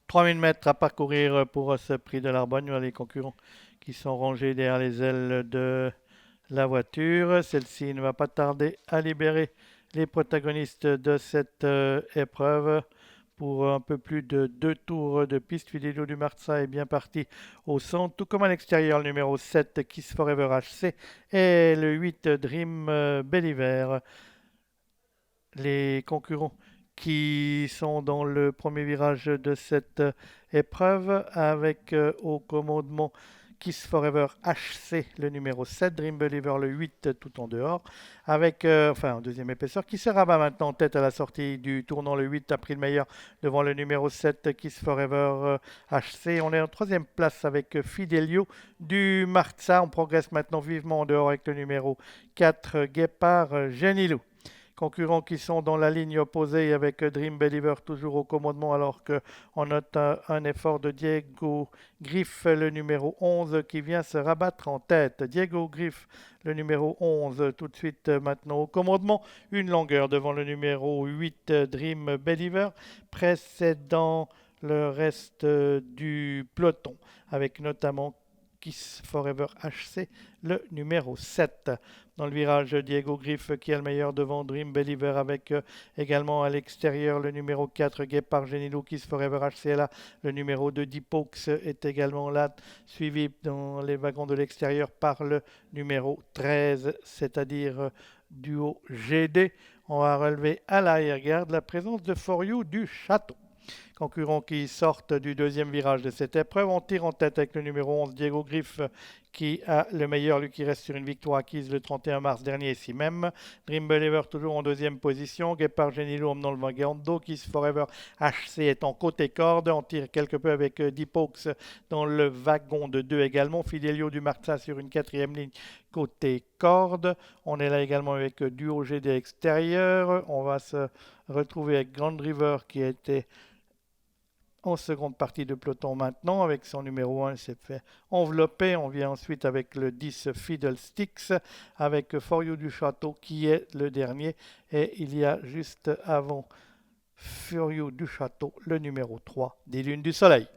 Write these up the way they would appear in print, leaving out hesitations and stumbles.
3000 mètres à parcourir pour ce prix de l'Arbogne. Voilà les concurrents qui sont rangés derrière les ailes de la voiture. Celle-ci ne va pas tarder à libérer les protagonistes de cette épreuve. Pour un peu plus de 2 tours de piste, Fidelio du Marza est bien parti au centre, tout comme à l'extérieur, le numéro 7, Kiss Forever HC, et le 8, Dream Believer. Les concurrents qui sont dans le premier virage de cette épreuve avec au commandement Kiss Forever HC, le numéro 7, Dream Believer, le 8, tout en dehors, avec, enfin, en deuxième épaisseur, qui se rabat maintenant en tête à la sortie du tournant. Le 8 a pris le meilleur devant le numéro 7, Kiss Forever HC. On est en troisième place avec Fidelio du Marza. On progresse maintenant vivement en dehors avec le numéro 4, Guépard Genilou. Concurrents qui sont dans la ligne opposée avec Dream Believer toujours au commandement alors qu'on note un effort de Diego Griff, le numéro 11 qui vient se rabattre en tête. Diego Griff, le numéro 11 tout de suite maintenant au commandement. Une longueur devant le numéro 8 Dream Believer précédant le reste du peloton avec notamment Kiss Forever HC, le numéro 7. Dans le virage, Diego Griff qui a le meilleur devant Dream Believer avec également à l'extérieur le numéro 4 Guépard Genilou, Kiss Forever HC est là. Le numéro 2 Dipox est également là, suivi dans les wagons de l'extérieur par le numéro 13, c'est-à-dire duo GD. On va relever à l'arrière-garde la présence de For You du Château. Concurrents qui sortent du deuxième virage de cette épreuve. On tire en tête avec le numéro 11, Diego Griff, qui a le meilleur, lui qui reste sur une victoire acquise le 31 mars dernier ici même. Dream Believer toujours en deuxième position. Guépard Genilo emmenant le wagon d'eau. Kiss Forever HC est en côté corde. On tire quelque peu avec Dipox dans le wagon de 2 également. Fidelio du Marza sur une quatrième ligne côté corde. On est là également avec Duo GD extérieur. On va se retrouver avec Grand River qui a été en seconde partie de peloton maintenant avec son numéro 1, il s'est fait envelopper. On vient ensuite avec le 10 Fiddlesticks avec For You du Château qui est le dernier et il y a juste avant For You du Château le numéro 3 des Lunes du Soleil.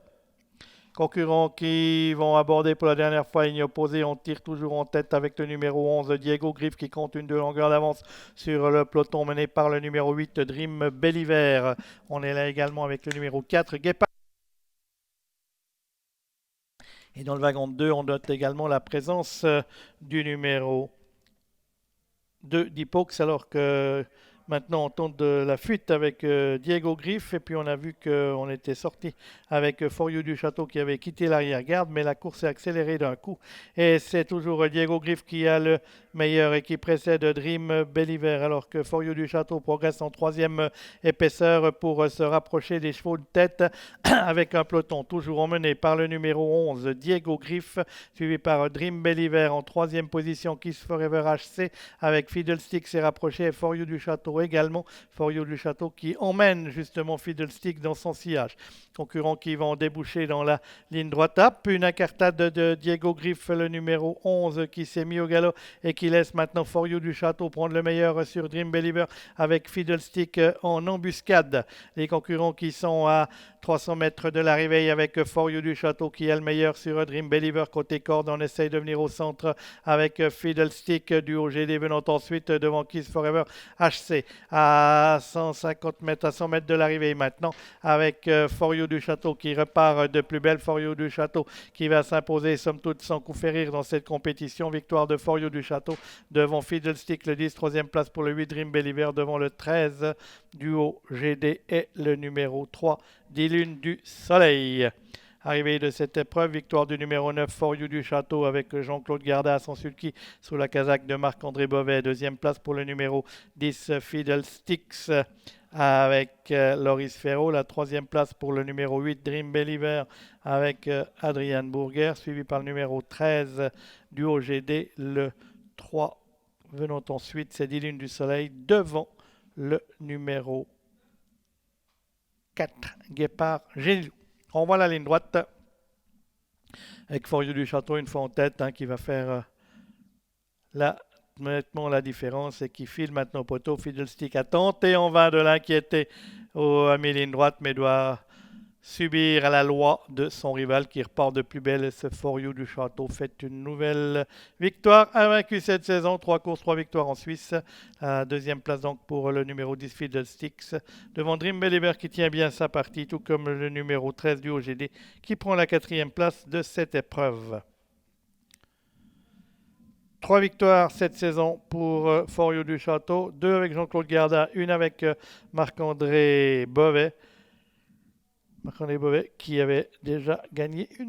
Concurrents qui vont aborder pour la dernière fois ligne opposée. On tire toujours en tête avec le numéro 11 Diego Griff qui compte une 2 longueurs d'avance sur le peloton mené par le numéro 8 Dream Believer. On est là également avec le numéro 4 Guépard. Et dans le wagon de 2, on note également la présence du numéro 2 d'Hypox alors que maintenant, on tente de la fuite avec Diego Griff et puis on a vu qu'on était sorti avec For You du Château qui avait quitté l'arrière-garde, mais la course est accélérée d'un coup. Et c'est toujours Diego Griff qui a le meilleur et qui précède Dream Believer alors que For You du Château progresse en troisième épaisseur pour se rapprocher des chevaux de tête avec un peloton toujours emmené par le numéro 11 Diego Griff, suivi par Dream Believer en troisième position, Kiss Forever HC avec Fiddlestick s'est rapproché et For You du Château également. For You du Château qui emmène justement Fiddlestick dans son sillage. Concurrents qui vont déboucher dans la ligne droite. Une incartade de Diego Griff, le numéro 11 qui s'est mis au galop et qui laisse maintenant For You du Château prendre le meilleur sur Dream Believer avec Fiddlestick en embuscade. Les concurrents qui sont à 300 mètres de l'arrivée avec For You du Château qui a le meilleur sur Dream Believer côté corde. On essaye de venir au centre avec Fiddlestick du OGD venant ensuite devant Kiss Forever HC à 150 mètres, à 100 mètres de l'arrivée maintenant avec For You du Château qui repart de plus belle. For You du Château qui va s'imposer somme toute sans coup férir dans cette compétition. Victoire de For You du Château devant Fiddlestick le 10, troisième place pour le 8 Dream Believer devant le 13 duo GD et le numéro 3 des Lunes du Soleil. Arrivée de cette épreuve, victoire du numéro 9 For You du Château avec Jean-Claude Garda à son sulky sous la casaque de Marc-André Bovet. Deuxième place pour le numéro 10 Fiddlesticks avec Loris Ferro. La troisième place pour le numéro 8 Dream Believer avec Adrian Bourguer, suivi par le numéro 13 du OGD. Le 3 venant ensuite, c'est 10 Lunes du Soleil devant le numéro 4 Guépard Genilou. On voit la ligne droite avec For You du Château une fois en tête qui va faire nettement la différence et qui file maintenant au poteau. Fiddlestick a tenté en vain de l'inquiéter à mi-ligne droite mais doit subir à la loi de son rival qui repart de plus belle. Ce For You du Château fait une nouvelle victoire, invaincu cette saison, 3 courses, 3 victoires en Suisse. Deuxième place donc pour le numéro 10 Fiddlesticks devant Dream Believer qui tient bien sa partie, tout comme le numéro 13 du OGD qui prend la quatrième place de cette épreuve. 3 victoires cette saison pour For You du Château, 2 avec Jean-Claude Garda, une avec Marc-André Bovet. Marc-André Bovet qui avait déjà gagné une victoire.